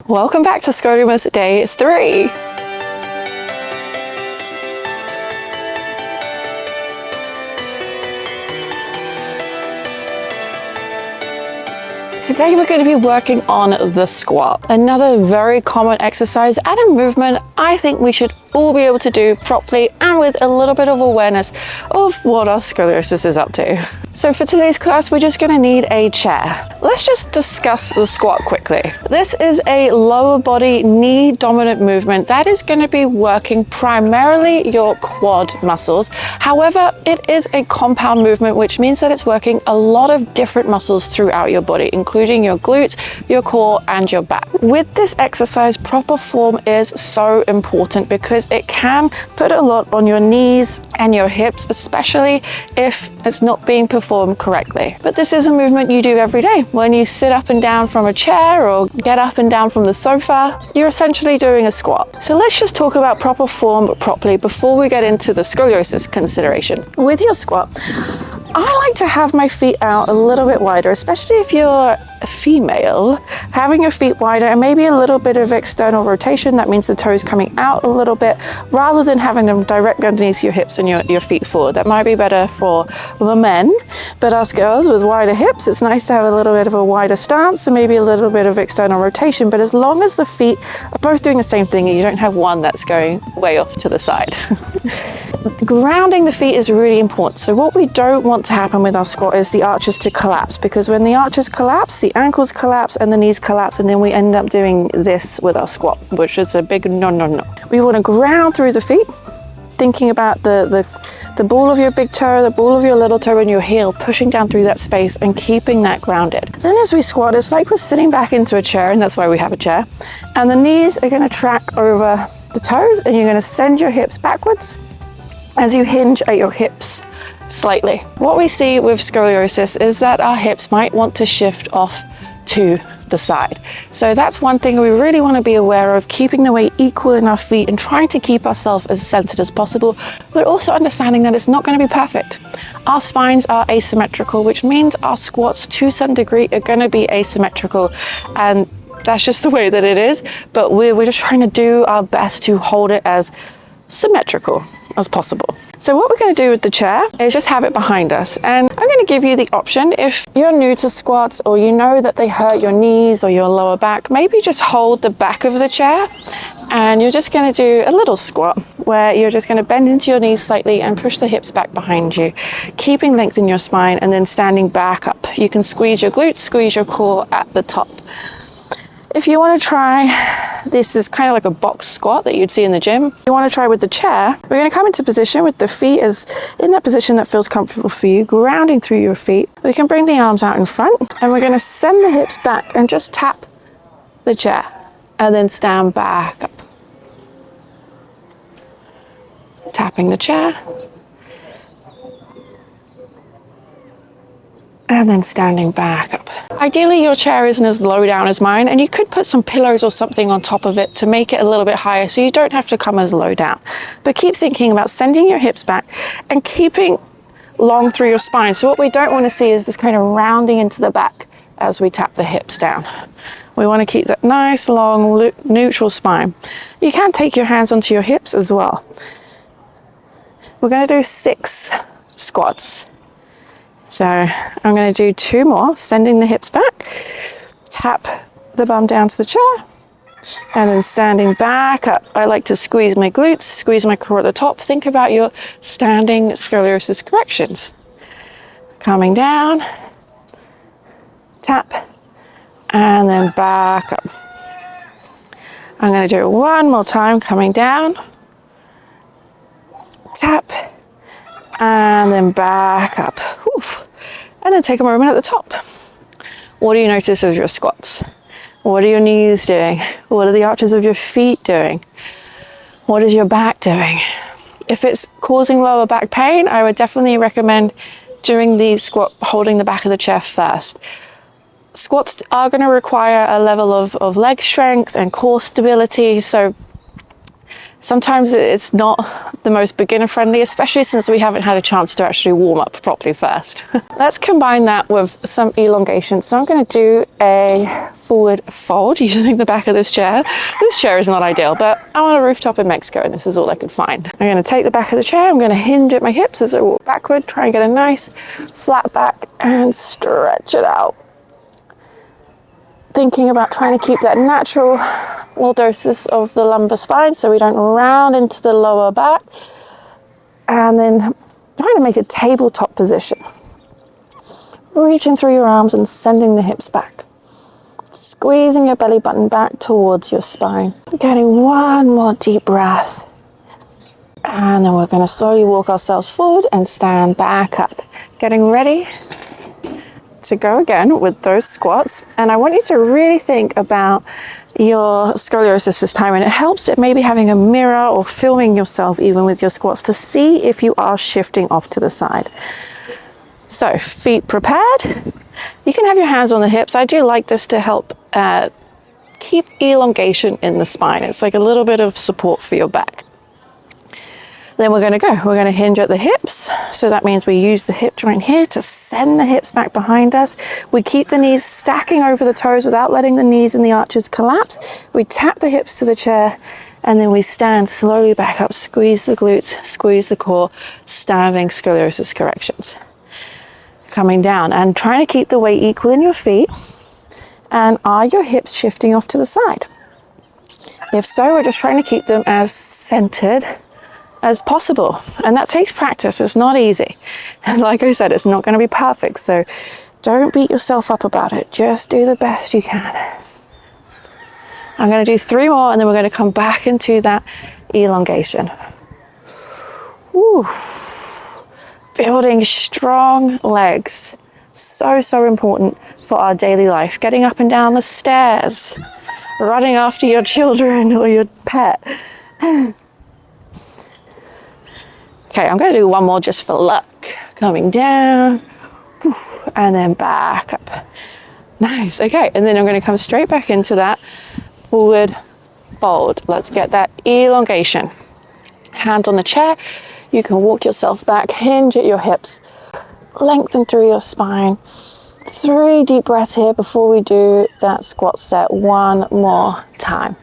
Welcome back to Scolimas Day 3. Today we're going to be working on the squat, another very common exercise and a movement I think we should all be able to do properly and with a little bit of awareness of what our scoliosis is up to. So for today's class, we're just going to need a chair. Let's just discuss the squat quickly. This is a lower body knee dominant movement that is going to be working primarily your quad muscles. However, it is a compound movement, which means that it's working a lot of different muscles throughout your body, including your glutes, your core, and your back. With this exercise, proper form is so important because it can put a lot on your knees and your hips, especially if it's not being performed correctly. But this is a movement you do every day. When you sit up and down from a chair or get up and down from the sofa, you're essentially doing a squat. So let's just talk about proper form properly before we get into the scoliosis consideration. With your squat, I like to have my feet out a little bit wider, especially if you're a female. Having your feet wider and maybe a little bit of external rotation, that means the toes coming out a little bit rather than having them directly underneath your hips and your feet forward. That might be better for the men, but us girls with wider hips, it's nice to have a little bit of a wider stance and maybe a little bit of external rotation, but as long as the feet are both doing the same thing and you don't have one that's going way off to the side. Grounding the feet is really important. So what we don't want to happen with our squat is the arches to collapse, because when the arches collapse, the ankles collapse and the knees collapse, and then we end up doing this with our squat, which is a big no. We want to ground through the feet, thinking about the ball of your big toe, the ball of your little toe, and your heel pushing down through that space and keeping that grounded. Then as we squat, it's like we're sitting back into a chair, and that's why we have a chair, and the knees are going to track over the toes, and you're going to send your hips backwards as you hinge at your hips slightly. What we see with scoliosis is that our hips might want to shift off to the side. So that's one thing we really want to be aware of, keeping the weight equal in our feet and trying to keep ourselves as centered as possible, but also understanding that it's not going to be perfect. Our spines are asymmetrical, which means our squats to some degree are going to be asymmetrical, and that's just the way that it is, but we're just trying to do our best to hold it as symmetrical as possible. So what we're going to do with the chair is just have it behind us, and I'm going to give you the option, if you're new to squats or you know that they hurt your knees or your lower back, maybe just hold the back of the chair and you're just going to do a little squat where you're just going to bend into your knees slightly and push the hips back behind you, keeping length in your spine, and then standing back up. You can squeeze your glutes, squeeze your core at the top. If you want to try, this is kind of like a box squat that you'd see in the gym. If you want to try with the chair, we're going to come into position with the feet as in that position that feels comfortable for you, grounding through your feet. We can bring the arms out in front, and we're going to send the hips back and just tap the chair and then stand back up. Tapping the chair and then standing back up. Ideally, your chair isn't as low down as mine, and you could put some pillows or something on top of it to make it a little bit higher so you don't have to come as low down. But keep thinking about sending your hips back and keeping long through your spine. So what we don't want to see is this kind of rounding into the back as we tap the hips down. We want to keep that nice, long, neutral spine. You can take your hands onto your hips as well. We're going to do 6 squats. So I'm going to do 2 more, sending the hips back, tap the bum down to the chair, and then standing back up. I like to squeeze my glutes, squeeze my core at the top. Think about your standing scoliosis corrections. Coming down, tap, and then back up. I'm going to do it one more time, coming down, tap, and then back up. Whew. And then take a moment at the top. What do you notice of your squats? What are your knees doing? What are the arches of your feet doing? What is your back doing? If it's causing lower back pain, I would definitely recommend doing the squat holding the back of the chair first. Squats are going to require a level of leg strength and core stability, so Sometimes it's not the most beginner friendly, especially since we haven't had a chance to actually warm up properly first. Let's combine that with some elongation. So I'm going to do a forward fold using the back of this chair. This chair is not ideal, but I'm on a rooftop in Mexico and this is all I could find. I'm going to take the back of the chair, I'm going to hinge at my hips as I walk backward, try and get a nice flat back and stretch it out. Thinking about trying to keep that natural lordosis of the lumbar spine so we don't round into the lower back, and then trying to make a tabletop position, reaching through your arms and sending the hips back, squeezing your belly button back towards your spine, getting one more deep breath, and then we're going to slowly walk ourselves forward and stand back up, getting ready to go again with those squats. And I want you to really think about your scoliosis this time, and it helps that maybe having a mirror or filming yourself even with your squats to see if you are shifting off to the side. So feet prepared, you can have your hands on the hips. I do like this to help keep elongation in the spine. It's like a little bit of support for your back. Then we're going to hinge at the hips. So that means we use the hip joint here to send the hips back behind us. We keep the knees stacking over the toes without letting the knees and the arches collapse. We tap the hips to the chair, and then we stand slowly back up, squeeze the glutes, squeeze the core, standing scoliosis corrections. Coming down and trying to keep the weight equal in your feet. And are your hips shifting off to the side? If so, we're just trying to keep them as centered as possible, and that takes practice. It's not easy, and like I said, it's not going to be perfect, so don't beat yourself up about it. Just do the best you can. I'm going to do 3 more, and then we're going to come back into that elongation. Woo. Building strong legs, so important for our daily life. Getting up and down the stairs, running after your children or your pet. Okay, I'm going to do 1 more just for luck. Coming down, and then back up. Nice, okay, and then I'm going to come straight back into that forward fold. Let's get that elongation. Hand on the chair, you can walk yourself back, hinge at your hips, lengthen through your spine. 3 deep breaths here before we do that squat set 1 more time.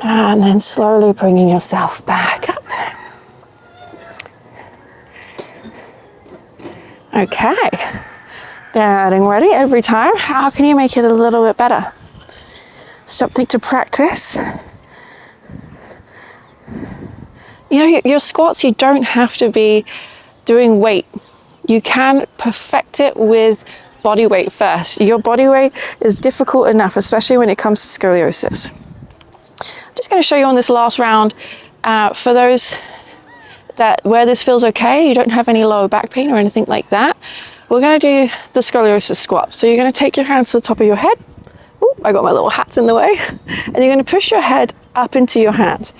And then slowly bringing yourself back up. Okay, getting ready every time. How can you make it a little bit better? Something to practice. You know, your squats, you don't have to be doing weight. You can perfect it with body weight first. Your body weight is difficult enough, especially when it comes to scoliosis. I'm just going to show you on this last round, for those where this feels okay, you don't have any lower back pain or anything like that, we're going to do the scoliosis squat. So you're going to take your hands to the top of your head. Ooh, I got my little hats in the way. And you're going to push your head up into your hands.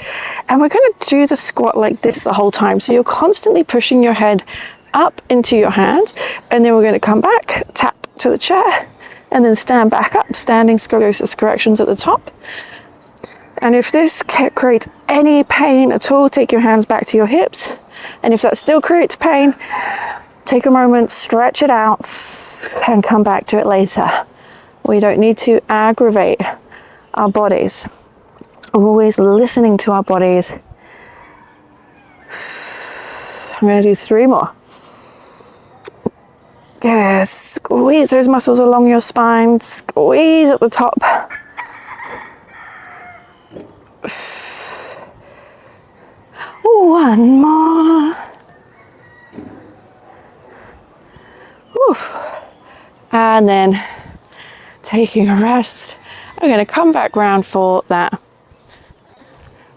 And we're going to do the squat like this the whole time. So you're constantly pushing your head up into your hands. And then we're going to come back, tap to the chair, and then stand back up, standing scoliosis corrections at the top. And if this creates any pain at all, take your hands back to your hips. And if that still creates pain, take a moment, stretch it out, and come back to it later. We don't need to aggravate our bodies. Always listening to our bodies. I'm going to do 3 more. Good. Squeeze those muscles along your spine. Squeeze at the top. One more. Oof. And then taking a rest. I'm going to come back round for that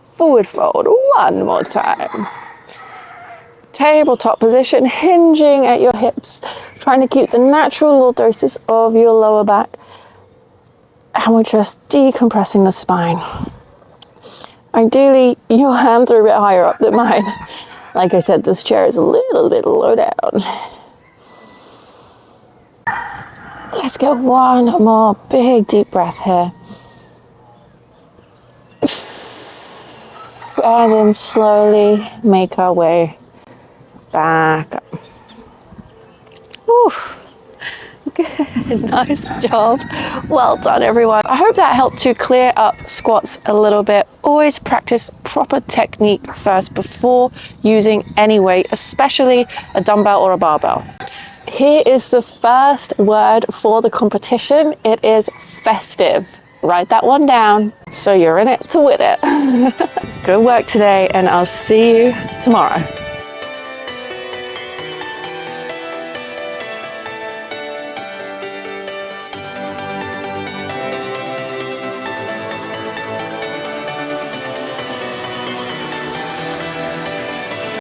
forward fold 1 more time. Tabletop position, hinging at your hips, trying to keep the natural lordosis of your lower back. And we're just decompressing the spine. Ideally, your hands are a bit higher up than mine. Like I said, this chair is a little bit low down. Let's get one more big deep breath here. And then slowly make our way back up. Whew. Good, nice job. Well done, everyone. I hope that helped to clear up squats a little bit. Always practice proper technique first before using any weight, especially a dumbbell or a barbell. Here is the first word for the competition. It is festive. Write that one down so you're in it to win it. Good work today, and I'll see you tomorrow.